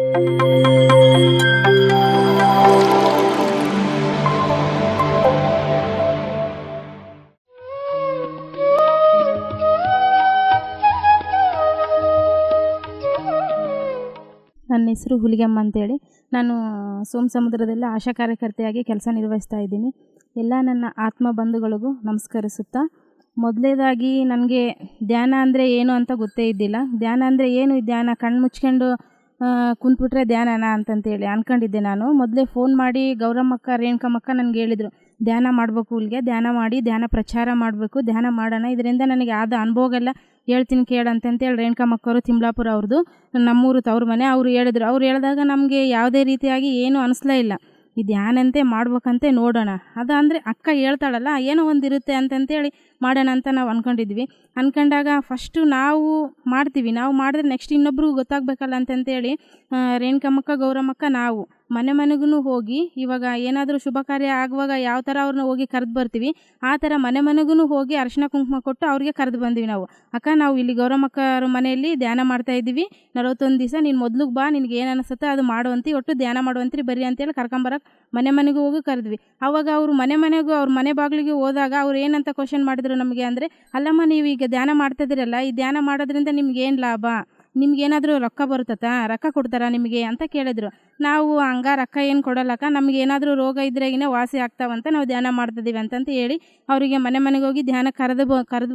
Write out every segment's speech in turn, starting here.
ನನ್ನ ಹೆಸರು ಹುಲಿಗೆಮ್ಮ ಅಂತೇಳಿ. ನಾನು ಸೋಮಸಮುದ್ರದಲ್ಲಿ ಆಶಾ ಕಾರ್ಯಕರ್ತೆಯಾಗಿ ಕೆಲಸ ನಿರ್ವಹಿಸ್ತಾ ಇದ್ದೀನಿ. ಎಲ್ಲ ನನ್ನ ಆತ್ಮ ಬಂಧುಗಳಿಗೂ ನಮಸ್ಕರಿಸುತ್ತಾ, ಮೊದಲನೇದಾಗಿ ನನಗೆ ಧ್ಯಾನ ಅಂದರೆ ಏನು ಅಂತ ಗೊತ್ತೇ ಇದ್ದಿಲ್ಲ. ಧ್ಯಾನ ಅಂದರೆ ಏನು, ಧ್ಯಾನ ಕಣ್ಣು ಮುಚ್ಕೊಂಡು ಕುಂತ್ಬಿಟ್ರೆ ಧ್ಯಾನನಾ ಅಂತಂತೇಳಿ ಅಂದ್ಕೊಂಡಿದ್ದೆ ನಾನು. ಮೊದಲೇ ಫೋನ್ ಮಾಡಿ ಗೌರಮ್ಮಕ್ಕ ರೇಣುಕಮ್ಮಕ್ಕ ನನಗೆ ಹೇಳಿದರು, ಧ್ಯಾನ ಮಾಡಬೇಕು, ಹುಲಿಗೆ ಧ್ಯಾನ ಮಾಡಿ, ಧ್ಯಾನ ಪ್ರಚಾರ ಮಾಡಬೇಕು, ಧ್ಯಾನ ಮಾಡೋಣ, ಇದರಿಂದ ನನಗೆ ಆದ ಅನುಭವಗೆಲ್ಲ ಹೇಳ್ತೀನಿ ಕೇಳಂತಂತೇಳಿ ರೇಣುಕಮ್ಮಕ್ಕವರು ತಿಮ್ಲಾಪುರ ಅವ್ರದ್ದು, ನಮ್ಮೂರು ತವ್ರ ಮನೆ. ಅವರು ಹೇಳಿದ್ರು. ಅವ್ರು ಹೇಳಿದಾಗ ನಮಗೆ ಯಾವುದೇ ರೀತಿಯಾಗಿ ಏನೂ ಅನಿಸ್ಲೇ ಇಲ್ಲ. ಈ ಧ್ಯಾನಂತೆ ಮಾಡ್ಬೇಕಂತೆ ನೋಡೋಣ, ಅದು ಅಂದರೆ ಅಕ್ಕ ಹೇಳ್ತಾಳಲ್ಲ ಏನೋ ಒಂದು ಇರುತ್ತೆ ಅಂತಂತೇಳಿ ಮಾಡೋಣ ಅಂತ ನಾವು ಅಂದ್ಕೊಂಡಿದ್ವಿ. ಅಂದ್ಕೊಂಡಾಗ ಫಸ್ಟು ನಾವು ಮಾಡ್ತೀವಿ, ನಾವು ಮಾಡಿದ್ರೆ ನೆಕ್ಸ್ಟ್ ಇನ್ನೊಬ್ರಿಗೂ ಗೊತ್ತಾಗಬೇಕಲ್ಲ ಅಂತಂತೇಳಿ ರೇಣುಕಮ್ಮಕ್ಕ ಗೌರಮ್ಮಕ್ಕ ನಾವು ಮನೆ ಮನೆಗೂ ಹೋಗಿ, ಇವಾಗ ಏನಾದರೂ ಶುಭ ಕಾರ್ಯ ಆಗುವಾಗ ಯಾವ ಥರ ಅವ್ರನ್ನ ಹೋಗಿ ಕರೆದು ಬರ್ತೀವಿ, ಆ ಥರ ಮನೆ ಮನೆಗೂ ಹೋಗಿ ಅರಿಶಿನ ಕುಂಕುಮ ಕೊಟ್ಟು ಅವ್ರಿಗೆ ಕರೆದು ಬಂದ್ವಿ ನಾವು. ಅಕ್ಕ, ನಾವು ಇಲ್ಲಿ ಗೌರಮ್ಮಕ್ಕರ ಮನೆಯಲ್ಲಿ ಧ್ಯಾನ ಮಾಡ್ತಾಯಿದ್ದೀವಿ, 41 ದಿವಸ ನೀನು ಮೊದಲಿಗೆ ಬಾ, ನಿನಗೆ ಏನು ಅನಿಸುತ್ತೆ ಅದು ಮಾಡುವಂತಿ, ಒಟ್ಟು ಧ್ಯಾನ ಮಾಡುವಂತ್ರಿ ಬರ್ರಿ ಅಂತೇಳಿ ಕರ್ಕೊಂಬರಕ್ಕೆ ಮನೆ ಮನೆಗೂ ಹೋಗಿ ಕರೆದ್ವಿ. ಆವಾಗ ಅವರು ಮನೆ ಮನೆಗೂ ಅವ್ರ ಮನೆ ಬಾಗಿಲಿಗೆ ಹೋದಾಗ ಅವ್ರು ಏನಂತ ಕ್ವಶನ್ ಮಾಡಿದ್ರು ನಮಗೆ ಅಂದರೆ, ಅಲ್ಲಮ್ಮ ನೀವು ಈಗ ಧ್ಯಾನ ಮಾಡ್ತಾಯಿದ್ದೀರಲ್ಲ, ಈ ಧ್ಯಾನ ಮಾಡೋದ್ರಿಂದ ನಿಮ್ಗೇನು ಲಾಭ, ನಿಮ್ಗೇನಾದರೂ ರೊಕ್ಕ ಬರುತ್ತಾ, ರೊಕ್ಕ ಕೊಡ್ತಾರಾ ನಿಮಗೆ ಅಂತ ಕೇಳಿದ್ರು. ನಾವು ಹಂಗ ರೊಕ್ಕ ಏನು ಕೊಡಲ್ಲಕ್ಕ, ನಮಗೇನಾದರೂ ರೋಗ ಇದ್ರಾಗಿನೇ ವಾಸಿ ಆಗ್ತಾವಂತ ನಾವು ಧ್ಯಾನ ಮಾಡ್ತಿದ್ದೀವಿ ಅಂತಂತ ಹೇಳಿ ಅವರಿಗೆ ಮನೆ ಮನೆಗೆ ಹೋಗಿ ಧ್ಯಾನ ಕರೆದು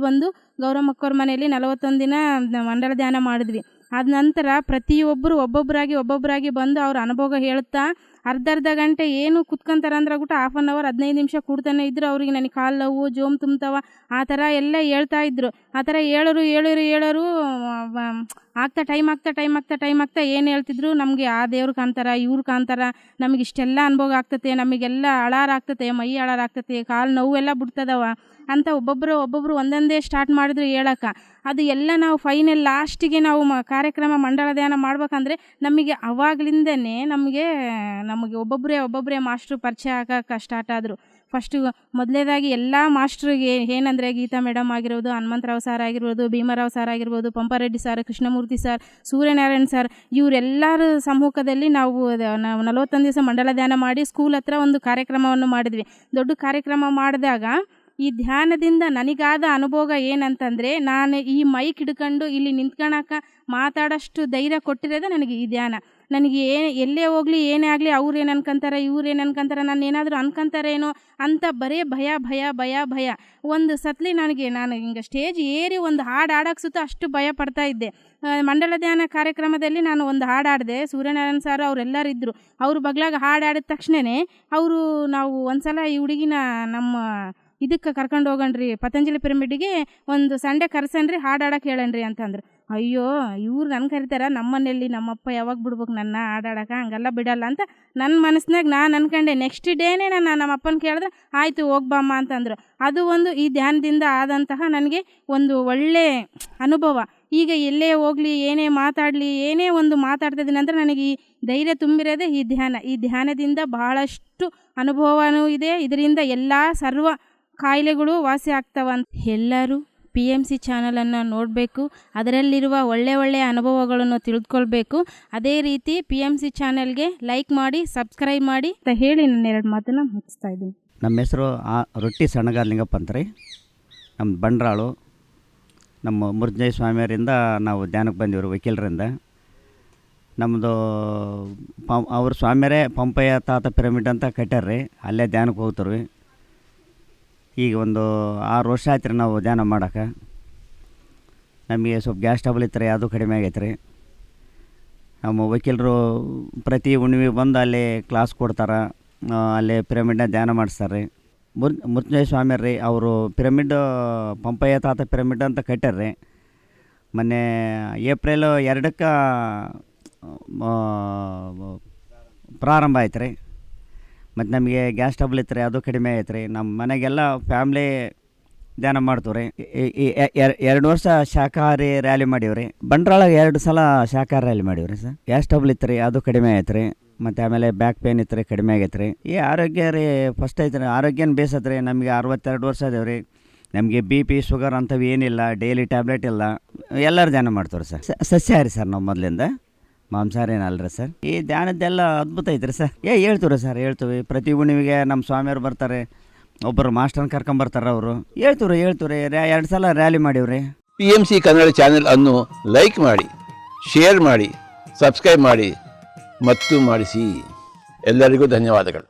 ಬಂದು ಗೌರಮ್ಮಕ್ಕವ್ರ ಮನೆಯಲ್ಲಿ 41 ದಿನ ಮಂಡಲ ಧ್ಯಾನ ಮಾಡಿದ್ವಿ. ಆದ ನಂತರ ಪ್ರತಿಯೊಬ್ಬರು ಒಬ್ಬೊಬ್ಬರಾಗಿ ಬಂದು ಅವ್ರ ಅನುಭವ ಹೇಳುತ್ತಾ ಅರ್ಧ ಗಂಟೆ ಏನು ಕುತ್ಕೊಂತಾರೆ ಅಂದ್ರೆ ಆಗ್ಬಿಟ್ಟು 1/2 hour 15 ನಿಮಿಷ ಕೂಡ್ತಾನೆ ಇದ್ರು. ಅವ್ರಿಗೆ ನನಗೆ ಕಾಲು ನೋವು, ಜೋಮ್ ತುಂಬ್ತಾವ, ಆ ಥರ ಎಲ್ಲ ಹೇಳ್ತಾ ಇದ್ರು. ಆ ಥರ ಹೇಳೋರು ಆಗ್ತಾ ಟೈಮ್ ಆಗ್ತಾ ಏನು ಹೇಳ್ತಿದ್ರು, ನಮಗೆ ಆ ದೇವ್ರು ಕಾಣ್ತಾರ, ಇವ್ರು ಕಾಣ್ತಾರ, ನಮಗೆ ಇಷ್ಟೆಲ್ಲ ಅನುಭವ ಆಗ್ತತೆ, ನಮಗೆಲ್ಲ ಅಳಾರಾಗ್ತತೆ, ಮೈ ಅಳಾರಾಗ್ತತೆ, ಕಾಲು ನೋವೆಲ್ಲ ಬಿಡ್ತದವ ಅಂತ ಒಬ್ಬೊಬ್ಬರು ಒಂದೊಂದೇ ಸ್ಟಾರ್ಟ್ ಮಾಡಿದ್ರು ಹೇಳೋಕೆ. ಅದು ಎಲ್ಲ ನಾವು ಫೈನಲ್ ಲಾಸ್ಟಿಗೆ ನಾವು ಕಾರ್ಯಕ್ರಮ ಮಂಡಳ ಧ್ಯಾನ ಮಾಡ್ಬೇಕಂದ್ರೆ ನಮಗೆ ಅವಾಗಲಿಂದನೇ ನಮಗೆ ಒಬ್ಬೊಬ್ಬರೇ ಮಾಸ್ಟ್ರು ಪರಿಚಯ ಆಗೋಕೆ ಸ್ಟಾರ್ಟ್ ಆದರು. ಫಸ್ಟು ಮೊದಲೇದಾಗಿ ಎಲ್ಲ ಮಾಸ್ಟ್ರಿಗೆ ಏನಂದರೆ, ಗೀತಾ ಮೇಡಮ್ ಆಗಿರ್ಬೋದು, ಹನುಮಂತರಾವ್ ಸರ್ ಆಗಿರ್ಬೋದು, ಭೀಮರಾವ್ ಸರ್ ಆಗಿರ್ಬೋದು, Pampareddy sir, Krishnamurthy sir, Suryanarayan sir, ಇವರೆಲ್ಲರ ಸಮ್ಮುಖದಲ್ಲಿ ನಾವು 41 ದಿವಸ ಮಂಡಲ ಧ್ಯಾನ ಮಾಡಿ ಸ್ಕೂಲ್ ಹತ್ರ ಒಂದು ಕಾರ್ಯಕ್ರಮವನ್ನು ಮಾಡಿದ್ವಿ. ದೊಡ್ಡ ಕಾರ್ಯಕ್ರಮ ಮಾಡಿದಾಗ ಈ ಧ್ಯಾನದಿಂದ ನನಗಾದ ಅನುಭವ ಏನಂತಂದರೆ, ನಾನು ಈ ಮೈಕ್ ಹಿಡ್ಕೊಂಡು ಇಲ್ಲಿ ನಿಂತ್ಕೊಳಕ್ಕೆ ಮಾತಾಡೋಷ್ಟು ಧೈರ್ಯ ಕೊಟ್ಟಿರೋದೇ ನನಗೆ ಈ ಧ್ಯಾನ. ನನಗೆ ಎಲ್ಲೇ ಹೋಗಲಿ ಏನೇ ಆಗಲಿ ಅವ್ರು ಏನು ಅನ್ಕೊಂತಾರೆ, ಇವ್ರು ಏನು ಅನ್ಕೊಂತಾರೆ, ನಾನು ಏನಾದರೂ ಅನ್ಕೊಂತಾರೇನೋ ಅಂತ ಬರೀ ಭಯ. ಒಂದು ಸತ್ಲಿ ನಾನು ಹಿಂಗೆ ಸ್ಟೇಜ್ ಏರಿ ಒಂದು ಹಾಡು ಆಡೋಕ್ಕೆ ಸುತ್ತ ಅಷ್ಟು ಭಯ ಪಡ್ತಾ ಇದ್ದೆ. ಮಂಡಲ ಧ್ಯಾನ ಕಾರ್ಯಕ್ರಮದಲ್ಲಿ ನಾನು ಒಂದು ಹಾಡು ಆಡಿದೆ. ಸೂರ್ಯನಾರಾಯಣ್ ಸರ್ ಅವರೆಲ್ಲರಿದ್ದರು. ಅವ್ರ ಬಗ್ಲಾಗ ಹಾಡು ಆಡಿದ ತಕ್ಷಣವೇ ನಾವು ಒಂದು ಸಲ ಈ ಹುಡುಗಿನ ನಮ್ಮ ಇದಕ್ಕೆ ಕರ್ಕೊಂಡು ಹೋಗಣ್ರಿ, ಪತಂಜಲಿ ಪಿರಮಿಡ್ಗೆ ಒಂದು ಸಂಡೇ ಕರ್ಸನ್ರಿ, ಹಾಡಾಡಕ್ಕೆ ಹೇಳಣ್ರಿ ಅಂತಂದ್ರು. ಅಯ್ಯೋ, ಇವ್ರು ನನ್ನ ಕರಿತಾರ, ನಮ್ಮನೇಲಿ ನಮ್ಮಪ್ಪ ಯಾವಾಗ ಬಿಡ್ಬೇಕು ನನ್ನ ಹಾಡಾಡಕ್ಕೆ, ಹಂಗೆಲ್ಲ ಬಿಡಲ್ಲ ಅಂತ ನನ್ನ ಮನಸ್ಸಿನಾಗ ನಾನು ಅನ್ಕೊಂಡೆ. ನೆಕ್ಸ್ಟ್ ಡೇನೇ ನಮ್ಮ ಅಪ್ಪನ ಕೇಳಿದ್ರೆ ಆಯಿತು ಹೋಗ್ಬಮ್ಮ ಅಂತಂದರು. ಅದು ಒಂದು ಈ ಧ್ಯಾನದಿಂದ ಆದಂತಹ ನನಗೆ ಒಂದು ಒಳ್ಳೆ ಅನುಭವ. ಈಗ ಎಲ್ಲೇ ಹೋಗಲಿ, ಏನೇ ಮಾತಾಡಲಿ, ಏನೇ ಒಂದು ಮಾತಾಡ್ತಿದ್ದೀನಿ ಅಂದರೆ ನನಗೆ ಈ ಧೈರ್ಯ ತುಂಬಿರೋದೇ ಈ ಧ್ಯಾನ. ಈ ಧ್ಯಾನದಿಂದ ಬಹಳಷ್ಟು ಅನುಭವವೂ ಇದೆ. ಇದರಿಂದ ಎಲ್ಲ ಸರ್ವ ಕಾಯಿಲೆಗಳು ವಾಸಿ ಆಗ್ತಾವಂತ. ಎಲ್ಲರೂ PMC ಚಾನಲನ್ನು ನೋಡಬೇಕು, ಅದರಲ್ಲಿರುವ ಒಳ್ಳೆಯ ಅನುಭವಗಳನ್ನು ತಿಳಿದುಕೊಳ್ಬೇಕು. ಅದೇ ರೀತಿ PMC ಚಾನಲ್ಗೆ ಲೈಕ್ ಮಾಡಿ, ಸಬ್ಸ್ಕ್ರೈಬ್ ಮಾಡಿ ಅಂತ ಹೇಳಿ ನಾನು 2 ಮಾತನ್ನು ಮುಗಿಸ್ತಾ ಇದ್ದೀನಿ. ನಮ್ಮ ಹೆಸರು ರೊಟ್ಟಿ ಸಣ್ಣಗಾರ ಲಿಂಗಪ್ಪ ಅಂತಾರೆ. ನಮ್ಮ ಬಂಡ್ರಾಳು, ನಮ್ಮ ಮುರ್ಜಯ ಸ್ವಾಮಿಯವರಿಂದ ನಾವು ಧ್ಯಾನಕ್ಕೆ ಬಂದಿವರು, ವಕೀಲರಿಂದ. ನಮ್ಮದು ಅವ್ರ ಸ್ವಾಮಿಯರೇ ಪಂಪಯ್ಯ ತಾತ ಪಿರಮಿಡ್ ಅಂತ ಕಟ್ಟಾರ್ರಿ, ಅಲ್ಲೇ ಧ್ಯಾನಕ್ಕೆ ಹೋಗ್ತಾರೆ. ಈಗ ಒಂದು 6 ವರ್ಷ ಆಯ್ತು ರೀ ನಾವು ಧ್ಯಾನ ಮಾಡೋಕೆ. ನಮಗೆ ಸ್ವಲ್ಪ ಗ್ಯಾಸ್ ಟ್ರಬಲ್ ಇತ್ತು ರೀ, ಅದು ಕಡಿಮೆ ಆಗೈತೆ ರೀ. ನಮ್ಮ ವಕೀಲರು ಪ್ರತಿ ಹುಣ್ಣಿಮೆ ಬಂದು ಅಲ್ಲಿ ಕ್ಲಾಸ್ ಕೊಡ್ತಾರೆ, ಅಲ್ಲಿ ಪಿರಮಿಡ್ನ ಧ್ಯಾನ ಮಾಡಿಸ್ತಾರೆ ರೀ. ಮುರ್ಜಯ ಸ್ವಾಮಿಯರ್ ರೀ, ಅವರು ಪಿರಮಿಡ್ ಪಂಪಯ್ಯ ತಾತ ಪಿರಮಿಡ್ ಅಂತ ಕಟ್ಟಾರ್ರಿ. ಮೊನ್ನೆ ಏಪ್ರಿಲ್ 2ಕ್ಕೆ ಪ್ರಾರಂಭ ಆಯ್ತು ರೀ. ಮತ್ತು ನಮಗೆ ಗ್ಯಾಸ್ ಟ್ರಬಲ್ ಇತ್ತು ರೀ, ಅದು ಕಡಿಮೆ ಆಯ್ತು ರೀ. ನಮ್ಮ ಮನೆಗೆಲ್ಲ ಫ್ಯಾಮ್ಲಿ ಧ್ಯಾನ ಮಾಡ್ತೀವಿ ರೀ. 2 ವರ್ಷ ಶಾಖಾಹಾರಿ ರ್ಯಾಲಿ ಮಾಡೀವಿ ರೀ. ಬಂಟ್ರಾಳಗೆ 2 ಸಲ ಶಾಖಾಹಾರಿ ರ್ಯಾಲಿ ಮಾಡೀವಿ ರೀ ಸರ್. ಗ್ಯಾಸ್ ಟ್ರಬಲ್ ಇತ್ತು ರೀ, ಅದು ಕಡಿಮೆ ಆಯ್ತು ರೀ. ಮತ್ತು ಆಮೇಲೆ ಬ್ಯಾಕ್ ಪೇನ್ ಇತ್ತು ರೀ, ಕಡಿಮೆ ಆಗೈತೆ ರೀ. ಈ ಆರೋಗ್ಯ ರೀ ಫಸ್ಟ್ ಐತೆ ರೀ, ಆರೋಗ್ಯನ ಬೇಸತ್ತೆ ರೀ. ನಮಗೆ 62 ವರ್ಷ ಅದೇವು ರೀ. ನಮಗೆ BP ಶುಗರ್ ಅಂಥವು ಏನಿಲ್ಲ, ಡೈಲಿ ಟ್ಯಾಬ್ಲೆಟ್ ಇಲ್ಲ. ಎಲ್ಲರೂ ಧ್ಯಾನ ಮಾಡ್ತೀವಿ ಸರ್. ಸಸ್ಯಾಹಾರಿ ಸರ್ ನಾವು ಮೊದಲಿಂದ. ಮಾಂಸಾಹಾರ ಏನಲ್ರಿ ಸರ್. ಈ ಧ್ಯಾನದ್ದೆಲ್ಲ ಅದ್ಭುತ ಐತ್ರಿ ಸರ್. ಹೇಳ್ತೀವಿ ಸರ್, ಹೇಳ್ತೀವಿ. ಪ್ರತಿ ಹುಣ್ಣಿಮೆಗೆ ನಮ್ಮ ಸ್ವಾಮಿಯವ್ರು ಬರ್ತಾರೆ, ಒಬ್ಬರು ಮಾಸ್ಟರ್ನ ಕರ್ಕೊಂಬರ್ತಾರೆ. ಅವರು ಹೇಳ್ತೀವ್ರಿ 2 ಸಲ ರ್ಯಾಲಿ ಮಾಡೀವ್ರಿ. PMC ಕನ್ನಡ ಚಾನೆಲ್ ಅನ್ನು ಲೈಕ್ ಮಾಡಿ, ಶೇರ್ ಮಾಡಿ, ಸಬ್ಸ್ಕ್ರೈಬ್ ಮಾಡಿ ಮತ್ತು ಮಾಡಿಸಿ. ಎಲ್ಲರಿಗೂ ಧನ್ಯವಾದಗಳು.